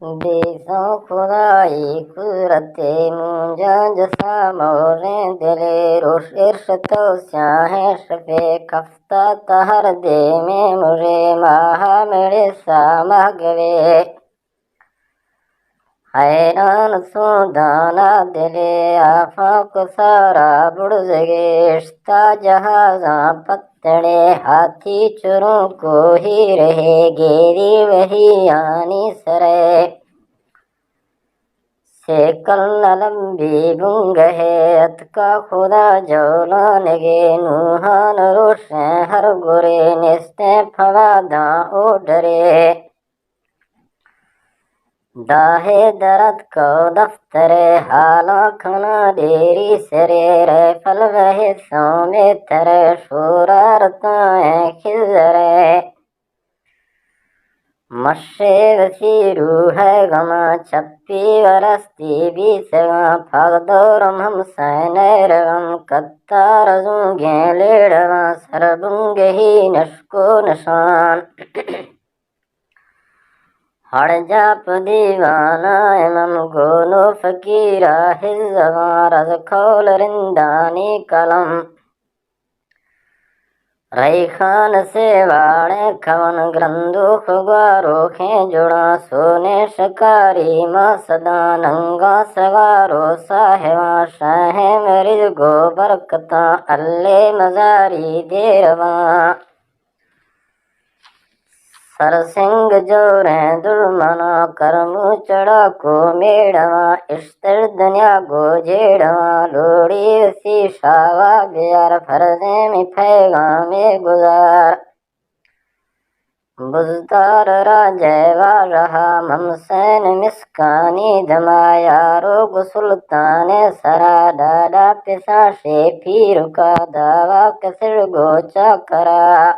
دیسوں خدائی قدرت مونجا جسا موریں دلے روش ارشد و سیاہیں شفے کفتہ تہر دے میں مجھے ماہا میرے سامہ گوے حیران سو دانا دلے آفاں کو سارا بڑزگے اشتا جہازاں پتڑے ہاتھی چروں کو ہی رہے گیری وہی آنی سرے سیکل لمبی بنگہے اتکا خدا جولانگے نوحان روشیں ہر گرے نستیں پھواداں او ڈرے داہے درد کو دفتر حالاں کھنا ڈیری سرے ریفل وہے سومے ترے شورارتائیں خزرے مشے وسی روح غما چھپی ورستی بھی سگاں پھگ دورم ہم سینے رغم کتار زونگیں لیڑواں سربنگ ہی نشکو نشان ہڑ جاپ دیوانہ امم گونو فقیرہ حزواں رز کھول رندانی کلم ریخان سے واڑے کھون گرندو خگارو کھیں جڑاں سونے شکاری ماں صدا ننگا سوارو صاحباں شاہ مرد گو برکتاں اللہ مزاری دیرواں سر سنگ جوریں درمنا کرمو چڑا کو میڑواں اشتر دنیا گو جیڑواں لوڑی وسی شاوا بیار فرزیں میں پیغام گزار بزدار راجے رہا ممسین مسکانی دما یارو گو سلطان سرا دادا پسا شے پیر کا داوا کسر گو چاکرا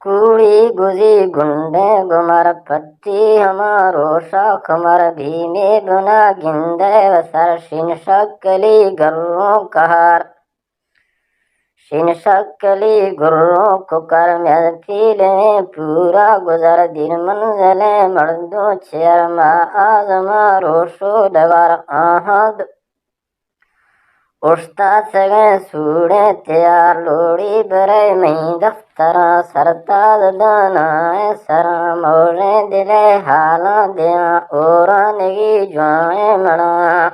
کوڑی گزی گنڈے گمر پٹی ہمارو شاخ مر بھیمے بنا گندے وسر شن شکلی گروں کہار شن شکلی گروں کو کر میں پیل میں پورا گزر دن منزلیں مردوں چیر ما آزمارو شو دور آہد اشتا سگیں سوڑیں تیار لوڑی برے میں دفتراں سرتاز دانائیں سراں موڑیں دلے حالاں دیاں اورانگی جوائیں مڑاں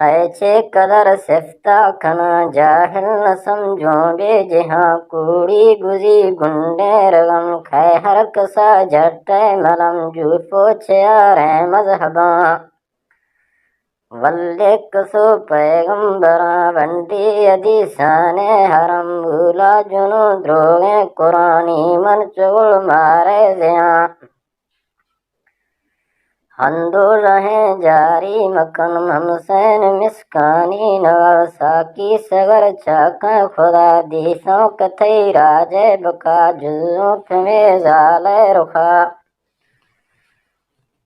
شیچے قدر سفتہ کھنا جاہل نہ سمجھوں بے جہاں کوڑی گزی گنڈے رغم کھے ہر کسا جٹے ملم جو پوچھیاریں مذہباں ولے کسو پیغمبراں بنڈی حدیثان حرم بولا جنو دروگیں قرآنی من چغل مارے زیاں ہندو رہیں جاری مکن ہمسین مسکانی نور ساکی سگر چاکیں خدا دیسوں کتھئی راجے بکا جزوں پمیزالے رخا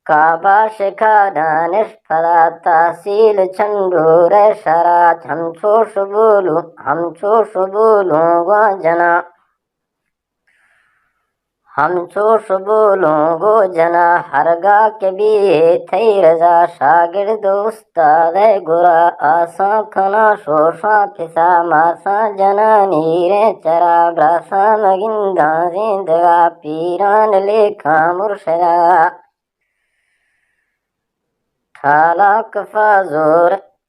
کعبہ شکھا دانش پھلا تحصیل چھنڈور شرات ہم چوش بولوں گو جنا ہم چوش بولوں گو جنا ہرگاہ کے بھی تھئی رضا شاگرد استاد گرا آساں کھنا شوشاں پھسا ماساں جنا نیریں چرا براساں مگنداں زندگا پیران لیکھاں مرشدہ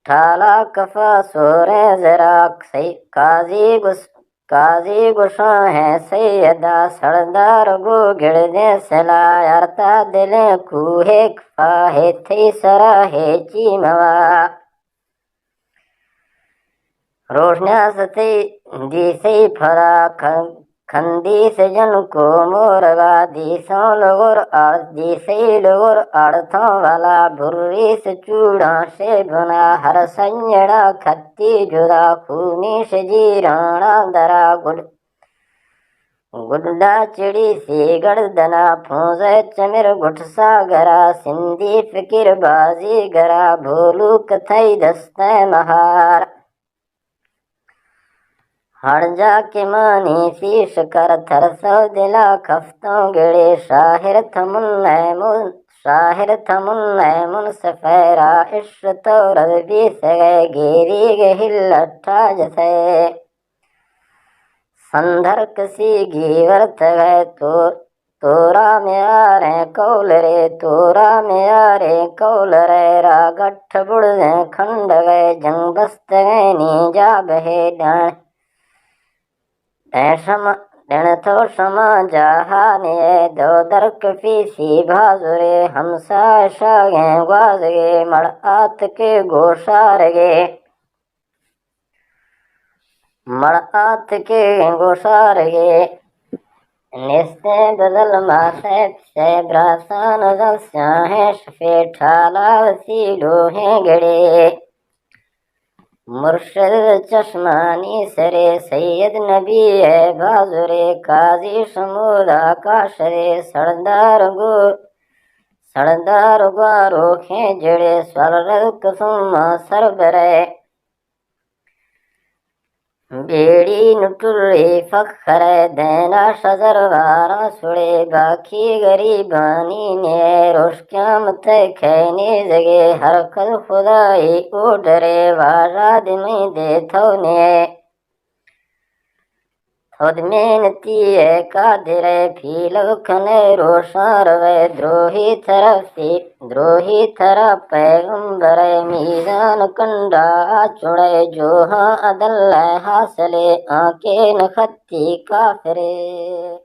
ٹھالا کفا سوریں زراک قاضی گشاں ہے سیدہ سردار گو گردیں سلا یارتا دلیں کوہے کفا ہے تھی سرا ہے چیموا روشنیاں ستی دیسی پھرا کھندی سے جن کو مورگا دیسوں لغر آڑتوں والا بھری سے چوڑاں سے بنا ہر سنجڑا کھتی جدا خونی سے جیرانا درا گڈا چڑی سی گردنا پھونزے چمر گھٹ ساگرا سندھی فکر بازی گرا بھولو کتھئی دستیں مہار ہڑ جا کے مانی سیش کر تھر سو دلا کفتوں گڑے شاہر تھمن منصفیرا عشر تو رضبی سگے گیری گہل اٹھا جسے سندھر کسی گیورت گئے تورا میارے کول رے را گٹھ بڑھیں کھنڈ گئے جنگ بست گئے نی جا بہے ڈن تو شما جہانے دو درک پیسی بھازرے ہمسا شاگیں گوازگے مڑ آت کے گوشارگے نستے بدل ماسے سے براسان زل سیاہیں شفے ٹھالا وسی لوہیں گڑے مرشد چشمانی سرے سید نبی ہے بازرے قاضی شمودا کاشرے سردار گوارو کھینجڑے سورد کسم سر برے بیڑی نٹری فخرے دینا شجر وارا سڑے باقی غریبانی نے روش قیامت کھینے جگے ہر کل خدائی او ڈرے واراد میں دے تھونے خود محنتی ہے قادر پھیلو کھنے روشان روے دروہی طرف پیغمبر میزان کنڈا چڑے جو ہاں عدل حاصلے آنکے نخطی کافرے